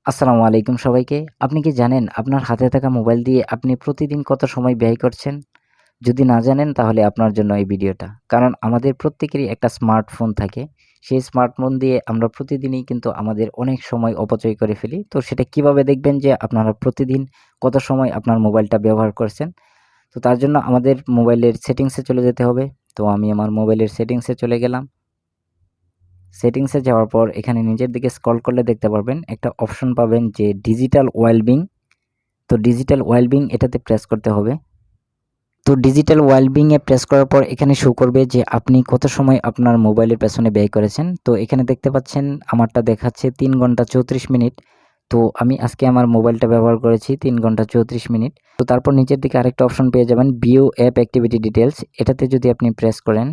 আসসালামু আলাইকুম সবাইকে। আপনি কি জানেন আপনার হাতে থাকা মোবাইল দিয়ে আপনি প্রতিদিন কত সময় ব্যয় করছেন? যদি না জানেন তাহলে আপনার জন্য এই ভিডিওটা। কারণ আমাদের প্রত্যেকেরই একটা স্মার্টফোন থাকে। সেই স্মার্টফোন দিয়ে আমরা প্রতিদিনই কিন্তু আমাদের অনেক সময় অপচয় করে ফেলি। তো সেটা কিভাবে দেখবেন যে আপনারা প্রতিদিন কত সময় আপনার মোবাইলটা ব্যবহার করছেন? তো তার জন্য আমাদের মোবাইলের সেটিংসে চলে যেতে হবে। তো আমি আমার মোবাইলের সেটিংসে চলে গেলাম। সেটিংসে যাওয়ার পর এখানে নিচের দিকে স্ক্রল করলে দেখতে পারবেন একটা অপশন পাবেন যে ডিজিটাল ওয়েলবিং। তো ডিজিটাল ওয়েলবিং এটাতে প্রেস করতে হবে। তো ডিজিটাল ওয়েলবিং এ প্রেস করার পর এখানে শো করবে যে আপনি কত সময় আপনার মোবাইলের পেছনে ব্যয় করেছেন। তো এখানে দেখতে পাচ্ছেন আমারটা দেখাচ্ছে ৩ ঘন্টা ৩৪ মিনিট। তো আমি আজকে আমার মোবাইলটা ব্যবহার করেছি ৩ ঘন্টা ৩৪ মিনিট। তো তারপর নিচের দিকে আরেকটা অপশন পেয়ে যাবেন ভিউ অ্যাপ অ্যাক্টিভিটি ডিটেইলস, এটাতে যদি আপনি প্রেস করেন,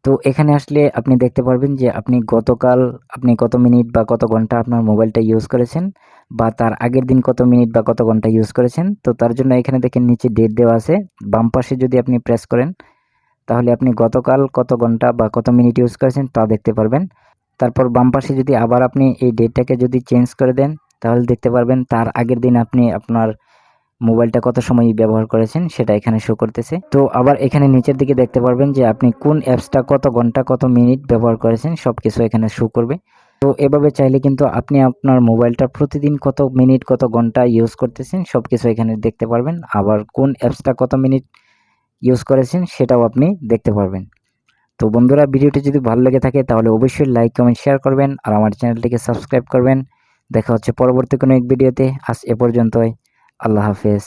তো এখানে আসলে আপনি দেখতে পারবেন যে আপনি গতকাল আপনি কত মিনিট বা কত ঘন্টা আপনার মোবাইলটা ইউজ করেছেন, বা তার আগের দিন কত মিনিট বা কত ঘন্টা ইউজ করেছেন। তো তার জন্য এখানে দেখেন নিচে ডেট দেওয়া আছে। বাম পাশে যদি আপনি প্রেস করেন তাহলে আপনি গতকাল কত ঘন্টা বা কত মিনিট ইউজ করেছেন তা দেখতে পারবেন। তারপর বাম পাশে যদি আবার আপনি এই ডেটটাকে যদি চেঞ্জ করে দেন তাহলে দেখতে পারবেন তার আগের দিন আপনি আপনার মোবাইলটা কত সময় ব্যবহার করেছেন সেটা এখানে শো করতেছে। তো আবার এখানে নিচের দিকে দেখতে পারবেন যে আপনি কোন অ্যাপসটা কত ঘন্টা কত মিনিট ব্যবহার করেছেন সবকিছু এখানে শো করবে। তো এভাবে চাইলে কিন্তু আপনি আপনার মোবাইলটা প্রতিদিন কত মিনিট কত ঘন্টা ইউজ করতেছেন সবকিছু এখানে দেখতে পারবেন। আবার কোন অ্যাপসটা কত মিনিট ইউজ করেছেন সেটাও আপনি দেখতে পারবেন। তো বন্ধুরা, ভিডিওটি যদি ভালো লেগে থাকে তাহলে অবশ্যই লাইক কমেন্ট শেয়ার করবেন আর আমার চ্যানেলটিকে সাবস্ক্রাইব করবেন। দেখা হচ্ছে পরবর্তী কোনো এক ভিডিওতে। আজ এ পর্যন্তই। আল্লাহ হাফেজ।